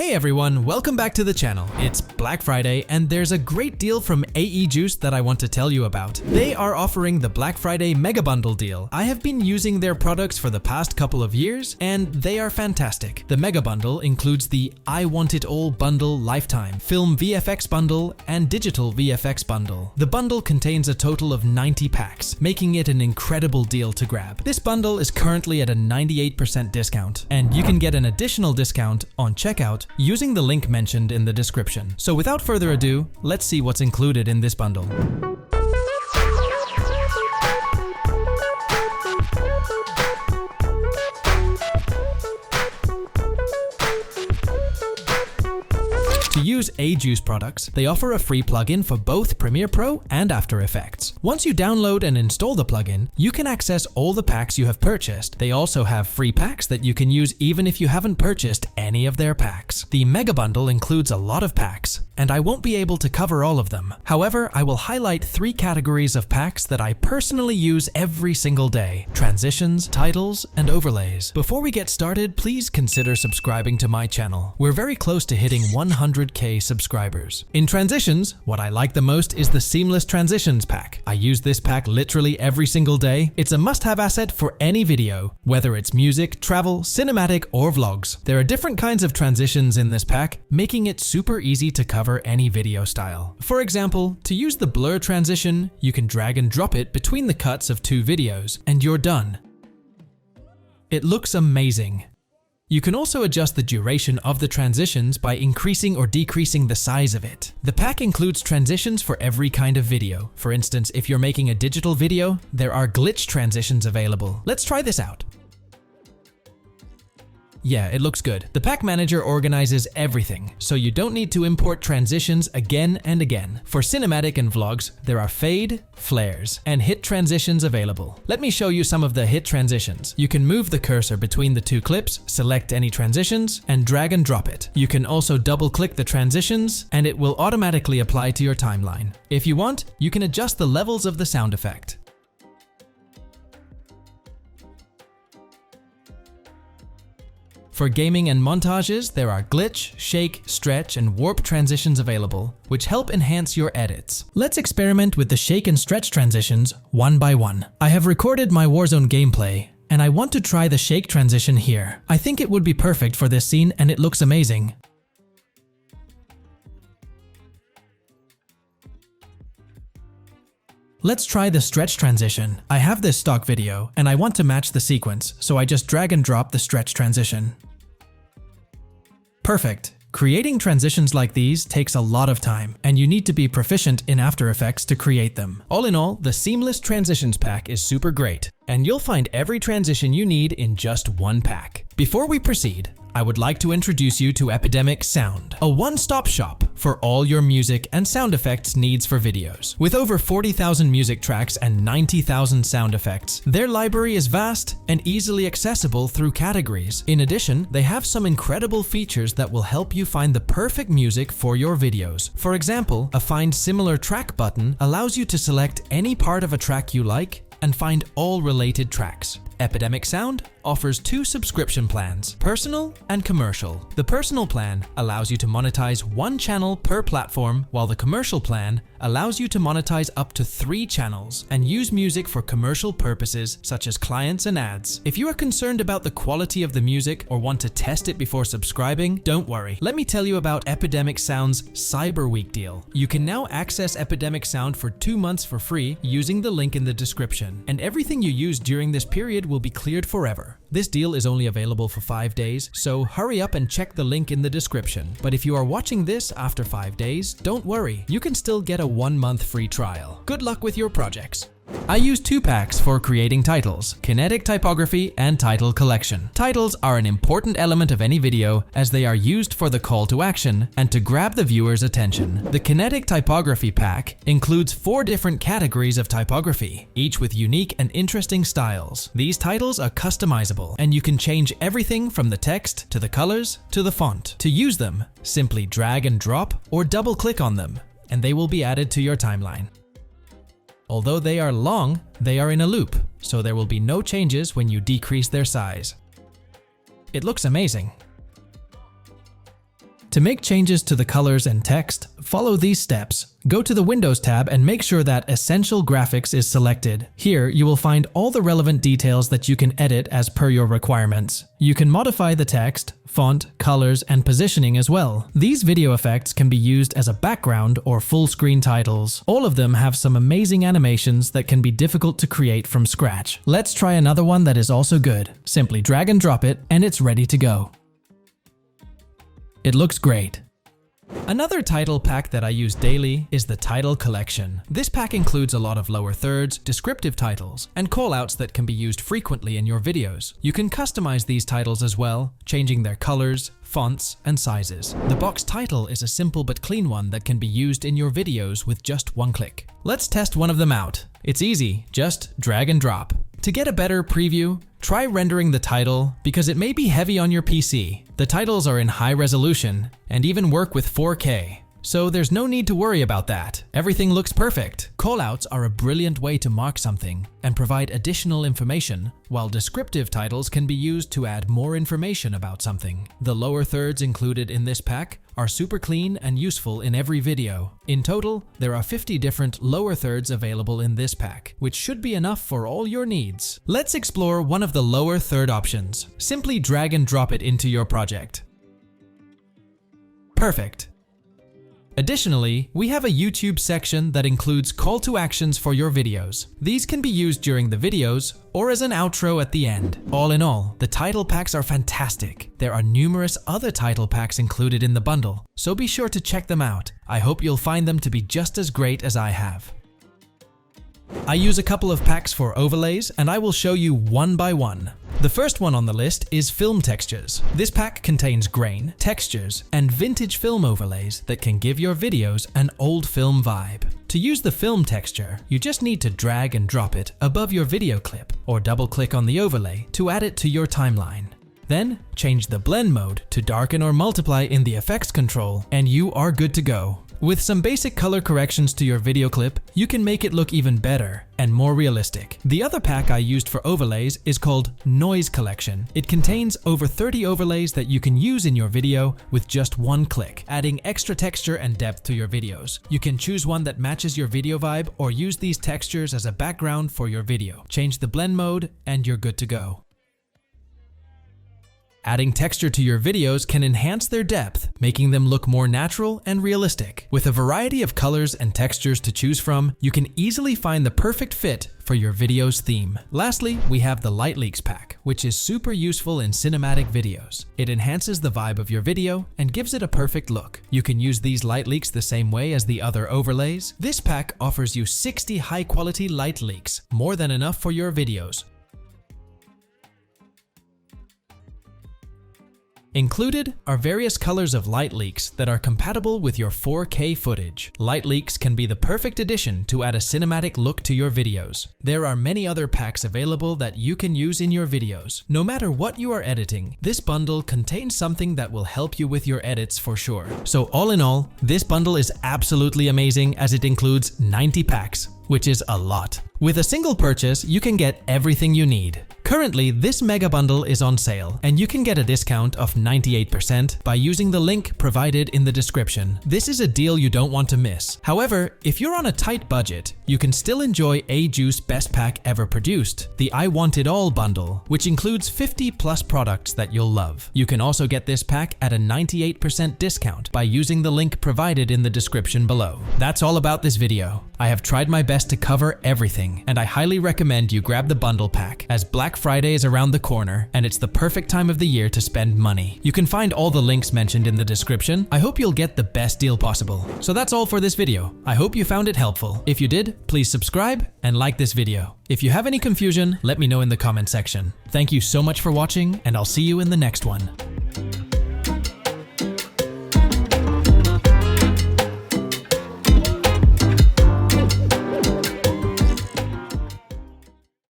Hey everyone, welcome back to the channel. It's Black Friday and there's a great deal from AE Juice that I want to tell you about. They are offering the Black Friday Mega Bundle deal. I have been using their products for the past couple of years and they are fantastic. The Mega Bundle includes the I Want It All Bundle Lifetime, Film VFX Bundle, and Digital VFX Bundle. The bundle contains a total of 90 packs, making it an incredible deal to grab. This bundle is currently at a 98% discount, and you can get an additional discount on checkout using the link mentioned in the description. So without further ado, let's see what's included in this bundle. To use AE Juice products, they offer a free plugin for both Premiere Pro and After Effects. Once you download and install the plugin, you can access all the packs you have purchased. They also have free packs that you can use even if you haven't purchased any of their packs. The Mega Bundle includes a lot of packs, and I won't be able to cover all of them. However, I will highlight 3 categories of packs that I personally use every single day: transitions, titles, and overlays. Before we get started, please consider subscribing to my channel. We're very close to hitting 100K subscribers. In transitions, what I like the most is the Seamless Transitions pack. I use this pack literally every single day. It's a must-have asset for any video, whether it's music, travel, cinematic, or vlogs. There are different kinds of transitions in this pack, making it super easy to cover any video style. For example, to use the blur transition, you can drag and drop it between the cuts of 2 videos, and you're done. It looks amazing. You can also adjust the duration of the transitions by increasing or decreasing the size of it. The pack includes transitions for every kind of video. For instance, if you're making a digital video, there are glitch transitions available. Let's try this out. Yeah, it looks good. The pack manager organizes everything, so you don't need to import transitions again and again. For cinematic and vlogs, there are fade, flares, and hit transitions available. Let me show you some of the hit transitions. You can move the cursor between the 2 clips, select any transitions, and drag and drop it. You can also double-click the transitions, and it will automatically apply to your timeline. If you want, you can adjust the levels of the sound effect. For gaming and montages, there are glitch, shake, stretch, and warp transitions available, which help enhance your edits. Let's experiment with the shake and stretch transitions one by one. I have recorded my Warzone gameplay, and I want to try the shake transition here. I think it would be perfect for this scene, and it looks amazing. Let's try the stretch transition. I have this stock video, and I want to match the sequence, so I just drag and drop the stretch transition. Perfect. Creating transitions like these takes a lot of time, and you need to be proficient in After Effects to create them. All in all, the Seamless Transitions pack is super great, and you'll find every transition you need in just one pack. Before we proceed, I would like to introduce you to Epidemic Sound, a one-stop shop for all your music and sound effects needs for videos. With over 40,000 music tracks and 90,000 sound effects, their library is vast and easily accessible through categories. In addition, they have some incredible features that will help you find the perfect music for your videos. For example, a Find Similar Track button allows you to select any part of a track you like and find all related tracks. Epidemic Sound offers 2 subscription plans, personal and commercial. The personal plan allows you to monetize 1 channel per platform, while the commercial plan allows you to monetize up to 3 channels and use music for commercial purposes such as clients and ads. If you are concerned about the quality of the music or want to test it before subscribing, don't worry. Let me tell you about Epidemic Sound's Cyber Week deal. You can now access Epidemic Sound for 2 months for free using the link in the description, and everything you use during this period will be cleared forever. This deal is only available for 5 days, so hurry up and check the link in the description. But if you are watching this after 5 days, don't worry, you can still get a 1-month free trial. Good luck with your projects. I use 2 packs for creating titles: Kinetic Typography and Title Collection. Titles are an important element of any video as they are used for the call to action and to grab the viewer's attention. The Kinetic Typography pack includes 4 different categories of typography, each with unique and interesting styles. These titles are customizable, and you can change everything from the text to the colors to the font. To use them, simply drag and drop or double click on them, and they will be added to your timeline. Although they are long, they are in a loop, so there will be no changes when you decrease their size. It looks amazing. To make changes to the colors and text, follow these steps. Go to the Windows tab and make sure that Essential Graphics is selected. Here, you will find all the relevant details that you can edit as per your requirements. You can modify the text, font, colors, and positioning as well. These video effects can be used as a background or full screen titles. All of them have some amazing animations that can be difficult to create from scratch. Let's try another one that is also good. Simply drag and drop it, and it's ready to go. It looks great. Another title pack that I use daily is the Title Collection. This pack includes a lot of lower thirds, descriptive titles, and callouts that can be used frequently in your videos. You can customize these titles as well, changing their colors, fonts, and sizes. The box title is a simple but clean one that can be used in your videos with just one click. Let's test one of them out. It's easy, just drag and drop. To get a better preview, try rendering the title because it may be heavy on your PC. The titles are in high resolution and even work with 4K, so there's no need to worry about that. Everything looks perfect. Callouts are a brilliant way to mark something and provide additional information, while descriptive titles can be used to add more information about something. The lower thirds included in this pack are super clean and useful in every video. In total, there are 50 different lower thirds available in this pack, which should be enough for all your needs. Let's explore one of the lower third options. Simply drag and drop it into your project. Perfect. Additionally, we have a YouTube section that includes call to actions for your videos. These can be used during the videos or as an outro at the end. All in all, the title packs are fantastic. There are numerous other title packs included in the bundle, so be sure to check them out. I hope you'll find them to be just as great as I have. I use a couple of packs for overlays, and I will show you one by one. The first one on the list is film textures. This pack contains grain, textures, and vintage film overlays that can give your videos an old film vibe. To use the film texture, you just need to drag and drop it above your video clip or double-click on the overlay to add it to your timeline. Then, change the blend mode to darken or multiply in the effects control, and you are good to go. With some basic color corrections to your video clip, you can make it look even better and more realistic. The other pack I used for overlays is called Noise Collection. It contains over 30 overlays that you can use in your video with just one click, adding extra texture and depth to your videos. You can choose one that matches your video vibe or use these textures as a background for your video. Change the blend mode and you're good to go. Adding texture to your videos can enhance their depth, making them look more natural and realistic. With a variety of colors and textures to choose from, you can easily find the perfect fit for your video's theme. Lastly, we have the Light Leaks pack, which is super useful in cinematic videos. It enhances the vibe of your video and gives it a perfect look. You can use these light leaks the same way as the other overlays. This pack offers you 60 high-quality light leaks, more than enough for your videos. Included are various colors of light leaks that are compatible with your 4K footage. Light leaks can be the perfect addition to add a cinematic look to your videos. There are many other packs available that you can use in your videos. No matter what you are editing, this bundle contains something that will help you with your edits for sure. So all in all, this bundle is absolutely amazing as it includes 90 packs, which is a lot. With a single purchase, you can get everything you need. Currently, this mega bundle is on sale, and you can get a discount of 98% by using the link provided in the description. This is a deal you don't want to miss. However, if you're on a tight budget, you can still enjoy Ajuice Best Pack Ever Produced, the I Want It All bundle, which includes 50 plus products that you'll love. You can also get this pack at a 98% discount by using the link provided in the description below. That's all about this video. I have tried my best to cover everything, and I highly recommend you grab the bundle pack, as Black Friday is around the corner and it's the perfect time of the year to spend money. You can find all the links mentioned in the description. I hope you'll get the best deal possible. So that's all for this video. I hope you found it helpful. If you did, please subscribe and like this video. If you have any confusion, let me know in the comment section. Thank you so much for watching, and I'll see you in the next one.